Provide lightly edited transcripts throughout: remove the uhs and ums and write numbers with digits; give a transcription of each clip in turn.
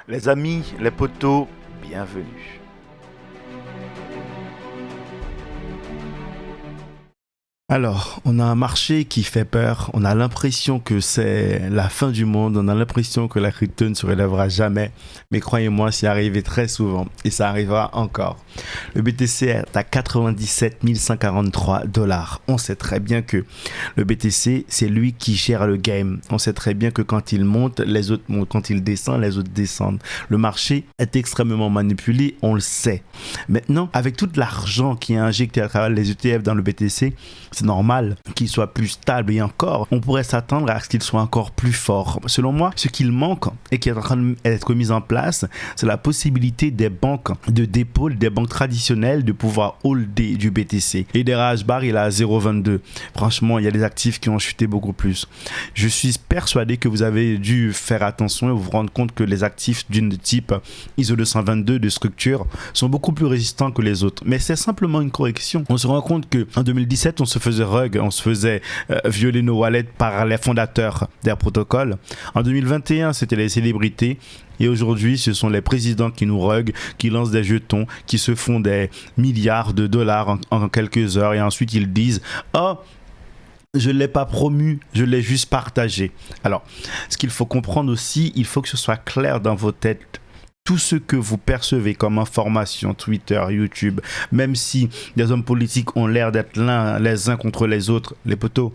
Les amis, les potos, bienvenue. Alors, on a un marché qui fait peur, on a l'impression que c'est la fin du monde, on a l'impression que la crypto ne se relèvera jamais, mais croyez-moi, c'est arrivé très souvent et ça arrivera encore. Le BTC est à 97 143 $. On sait très bien que le BTC, c'est lui qui gère le game. On sait très bien que quand il monte, les autres montent, quand il descend, les autres descendent. Le marché est extrêmement manipulé, on le sait. Maintenant, avec tout l'argent qui est injecté à travers les ETF dans le BTC, c'est normal qu'il soit plus stable et encore, on pourrait s'attendre à ce qu'il soit encore plus fort. Selon moi, ce qu'il manque et qui est en train d'être mis en place, c'est la possibilité des banques de dépôt, des banques traditionnelles de pouvoir holder du BTC. Et des Bar, il est à 0,22. Franchement, il y a des actifs qui ont chuté beaucoup plus. Je suis persuadé que vous avez dû faire attention et vous rendre compte que les actifs d'une type ISO 222 de structure sont beaucoup plus résistants que les autres. Mais c'est simplement une correction. On se rend compte qu'en 2017, on se faisait on se faisait violer nos wallets par les fondateurs des protocoles. En 2021, c'était les célébrités. Et aujourd'hui, ce sont les présidents qui nous ruguent, qui lancent des jetons, qui se font des milliards de dollars en quelques heures. Et ensuite, ils disent « Oh, je ne l'ai pas promu, je l'ai juste partagé. » Alors, ce qu'il faut comprendre aussi, il faut que ce soit clair dans vos têtes. Tout ce que vous percevez comme information, Twitter, YouTube, même si des hommes politiques ont l'air d'être les uns contre les autres, les potos,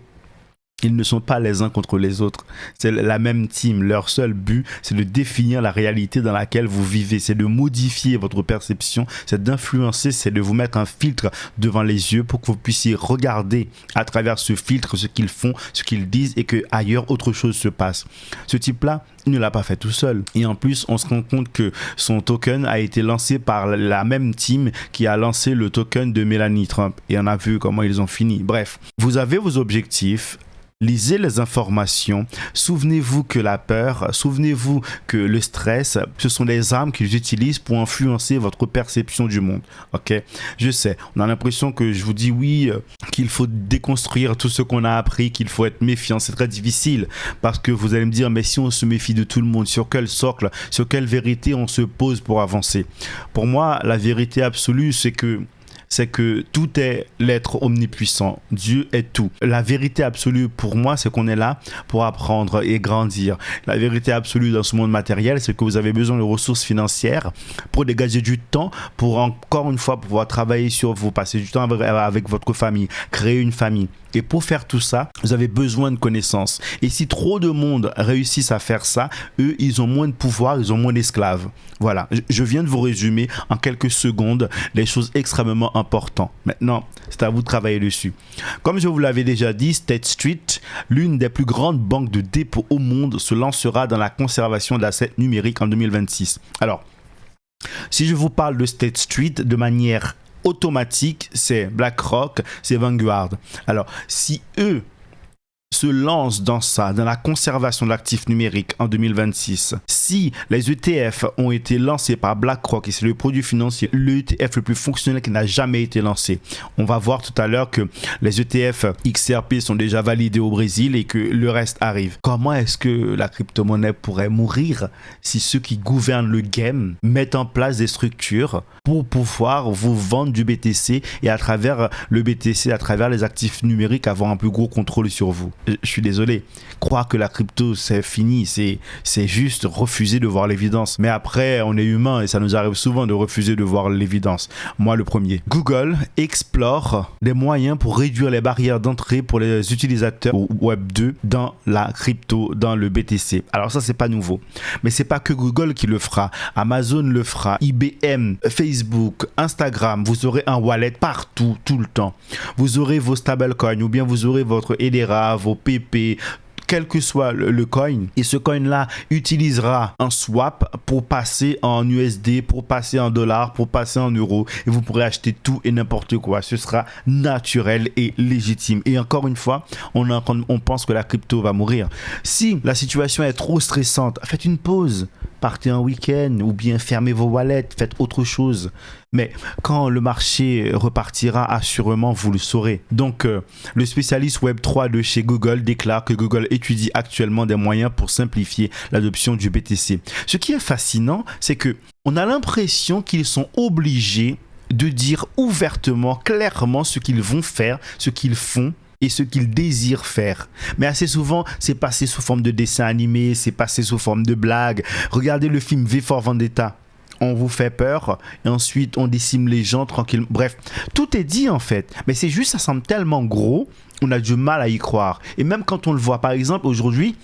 ils ne sont pas les uns contre les autres. C'est la même team. Leur seul but, c'est de définir la réalité dans laquelle vous vivez. C'est de modifier votre perception. C'est d'influencer. C'est de vous mettre un filtre devant les yeux pour que vous puissiez regarder à travers ce filtre ce qu'ils font, ce qu'ils disent et que ailleurs autre chose se passe. Ce type-là, il ne l'a pas fait tout seul. Et en plus, on se rend compte que son token a été lancé par la même team qui a lancé le token de Melanie Trump. Et on a vu comment ils ont fini. Bref, vous avez vos objectifs. Lisez les informations, souvenez-vous que la peur, souvenez-vous que le stress, ce sont des armes qu'ils utilisent pour influencer votre perception du monde. Ok, je sais, on a l'impression que je vous dis oui, qu'il faut déconstruire tout ce qu'on a appris, qu'il faut être méfiant. C'est très difficile parce que vous allez me dire, mais si on se méfie de tout le monde, sur quel socle, sur quelle vérité on se pose pour avancer? Pour moi, la vérité absolue, c'est que tout est l'être omnipuissant. Dieu est tout. La vérité absolue pour moi, c'est qu'on est là pour apprendre et grandir. La vérité absolue dans ce monde matériel, c'est que vous avez besoin de ressources financières pour dégager du temps, pour encore une fois pouvoir travailler sur vous, passer du temps avec votre famille, créer une famille. Et pour faire tout ça, vous avez besoin de connaissances. Et si trop de monde réussissent à faire ça, eux, ils ont moins de pouvoir, ils ont moins d'esclaves. Voilà, je viens de vous résumer en quelques secondes les choses extrêmement importantes. Maintenant, c'est à vous de travailler dessus. Comme je vous l'avais déjà dit, State Street, l'une des plus grandes banques de dépôt au monde, se lancera dans la conservation d'assets numériques en 2026. Alors, si je vous parle de State Street de manière automatique, c'est BlackRock, c'est Vanguard. Alors, si eux se lancent dans ça, dans la conservation de l'actif numérique en 2026, si les ETF ont été lancés par BlackRock et c'est le produit financier, l'ETF le plus fonctionnel qui n'a jamais été lancé, on va voir tout à l'heure que les ETF XRP sont déjà validés au Brésil et que le reste arrive. Comment est-ce que la crypto-monnaie pourrait mourir si ceux qui gouvernent le game mettent en place des structures pour pouvoir vous vendre du BTC et à travers le BTC, à travers les actifs numériques, avoir un plus gros contrôle sur vous? Je suis désolé, croire que la crypto c'est fini, c'est juste refuser de voir l'évidence. Mais après, on est humain et ça nous arrive souvent de refuser de voir l'évidence. Moi le premier. Google explore des moyens pour réduire les barrières d'entrée pour les utilisateurs Web 2 dans la crypto, dans le BTC. Alors ça c'est pas nouveau, mais c'est pas que Google qui le fera. Amazon le fera, IBM, Facebook, Instagram, vous aurez un wallet partout, tout le temps. Vous aurez vos stablecoins ou bien vous aurez votre Hedera, vos PP, quel que soit le coin, et ce coin là utilisera un swap pour passer en USD, pour passer en dollars, pour passer en euros, et vous pourrez acheter tout et n'importe quoi. Ce sera naturel et légitime. Et encore une fois, on pense que la crypto va mourir. Si la situation est trop stressante, faites une pause. partez un week-end ou bien fermez vos wallets, faites autre chose. Mais quand le marché repartira, assurément, vous le saurez. Donc, le spécialiste Web3 de chez Google déclare que Google étudie actuellement des moyens pour simplifier l'adoption du BTC. Ce qui est fascinant, c'est que on a l'impression qu'ils sont obligés de dire ouvertement, clairement ce qu'ils vont faire, ce qu'ils font et ce qu'ils désirent faire. Mais assez souvent, c'est passé sous forme de dessin animé, c'est passé sous forme de blague. Regardez le film V for Vendetta. On vous fait peur et ensuite on décime les gens tranquillement. Bref, tout est dit en fait. Mais c'est juste, ça semble tellement gros, on a du mal à y croire. Et même quand on le voit, par exemple, aujourd'hui,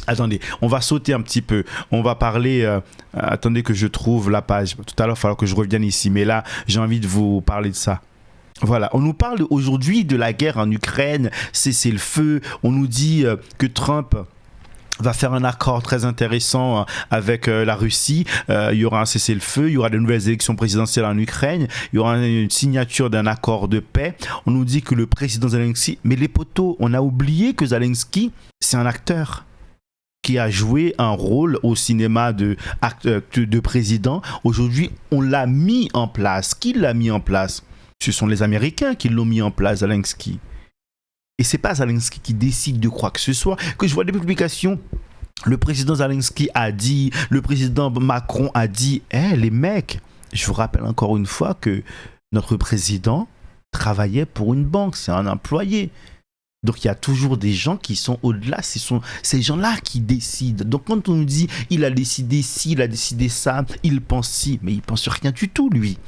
attendez, on va sauter un petit peu. On va parler... attendez que je trouve la page. Tout à l'heure, il va falloir que je revienne ici. Mais là, j'ai envie de vous parler de ça. Voilà, on nous parle aujourd'hui de la guerre en Ukraine, cesser le feu. On nous dit que Trump va faire un accord très intéressant avec la Russie. Il y aura un cessez-le-feu, il y aura de nouvelles élections présidentielles en Ukraine, il y aura une signature d'un accord de paix. On nous dit que le président Zelensky... Mais les potos, on a oublié que Zelensky, c'est un acteur qui a joué un rôle au cinéma de président. Aujourd'hui, on l'a mis en place. Qui l'a mis en place ? Ce sont les Américains qui l'ont mis en place, Zelensky. Et c'est pas Zelensky qui décide de quoi que ce soit. Que je vois des publications, le président Zelensky a dit, le président Macron a dit, les mecs, je vous rappelle encore une fois que notre président travaillait pour une banque, c'est un employé. Donc il y a toujours des gens qui sont au-delà, ce sont ces gens-là qui décident. Donc quand on nous dit, il a décidé ci, il a décidé ça, il pense ci, mais il pense rien du tout, lui.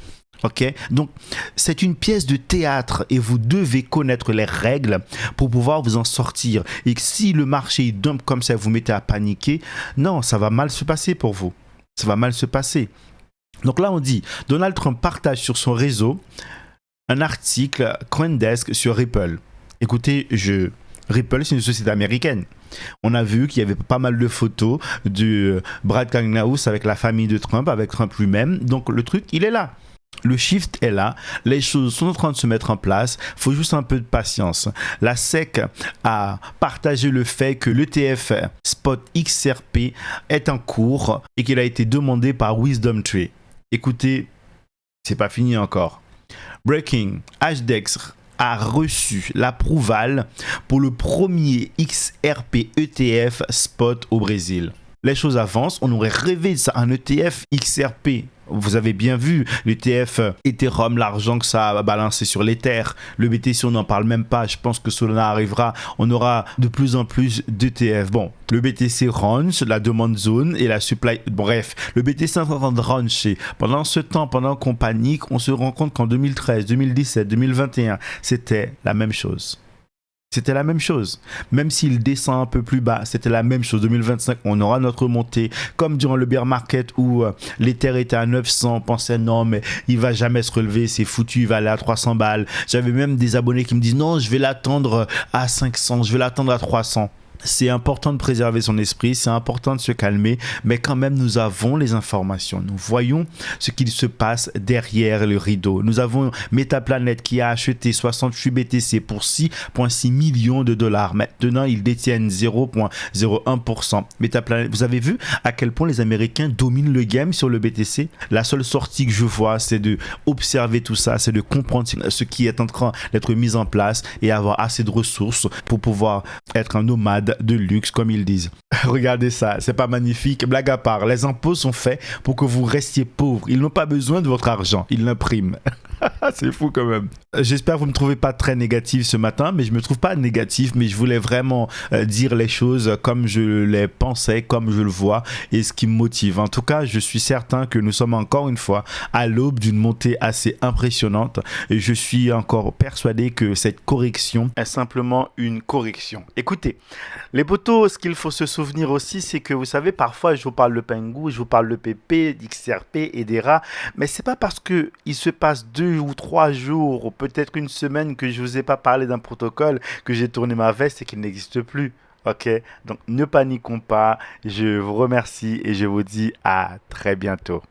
Ok, donc c'est une pièce de théâtre et vous devez connaître les règles pour pouvoir vous en sortir. Et que si le marché dump comme ça, vous mettez à paniquer, non, ça va mal se passer pour vous. Ça va mal se passer. Donc là, on dit, Donald Trump partage sur son réseau un article CoinDesk sur Ripple. Écoutez, Ripple, c'est une société américaine. On a vu qu'il y avait pas mal de photos de Brad Kagnaus avec la famille de Trump, avec Trump lui-même. Donc le truc, il est là. Le shift est là, les choses sont en train de se mettre en place, il faut juste un peu de patience. La SEC a partagé le fait que l'ETF Spot XRP est en cours et qu'il a été demandé par WisdomTree. Écoutez, c'est pas fini encore. Breaking, HDEX a reçu l'approval pour le premier XRP ETF Spot au Brésil. Les choses avancent, on aurait rêvé de ça, un ETF XRP. Vous avez bien vu l'ETF Ethereum, l'argent que ça a balancé sur l'Ether. Le BTC, on n'en parle même pas. Je pense que Solana arrivera. On aura de plus en plus d'ETF. Bon, le BTC range, la demande zone et la supply. Bref, le BTC est en train de rancher. Pendant ce temps, pendant qu'on panique, on se rend compte qu'en 2013, 2017, 2021, c'était la même chose. C'était la même chose. Même s'il descend un peu plus bas, c'était la même chose. 2025, on aura notre montée. Comme durant le bear market où l'Ether était à 900, on pensait non, mais il va jamais se relever, c'est foutu, il va aller à 300 balles. J'avais même des abonnés qui me disent non, je vais l'attendre à 500, je vais l'attendre à 300. C'est important de préserver son esprit, c'est important de se calmer, mais quand même nous avons les informations. Nous voyons ce qu'il se passe derrière le rideau. Nous avons Metaplanet qui a acheté 68 BTC pour 6,6 millions de dollars. Maintenant, ils détiennent 0,01%. Metaplanet, vous avez vu à quel point les Américains dominent le game sur le BTC? La seule sortie que je vois, c'est de observer tout ça, c'est de comprendre ce qui est en train d'être mis en place et avoir assez de ressources pour pouvoir être un nomade de luxe, comme ils disent. Regardez ça, c'est pas magnifique? Blague à part, les impôts sont faits pour que vous restiez pauvre. Ils n'ont pas besoin de votre argent, ils l'impriment. C'est fou quand même. J'espère que vous ne me trouvez pas très négatif ce matin, mais je ne me trouve pas négatif, mais je voulais vraiment dire les choses comme je les pensais, comme je le vois et ce qui me motive. En tout cas, je suis certain que nous sommes encore une fois à l'aube d'une montée assez impressionnante et je suis encore persuadé que cette correction est simplement une correction. Écoutez, les potos, ce qu'il faut se souvenir aussi, c'est que vous savez, parfois je vous parle de Pengu, je vous parle de PP, d'XRP et des rats, mais c'est pas parce que il se passe 2 ou 3 jours ou peut-être une semaine que je vous ai pas parlé d'un protocole que j'ai tourné ma veste et qu'il n'existe plus. Ok, donc ne paniquons pas, je vous remercie et je vous dis à très bientôt.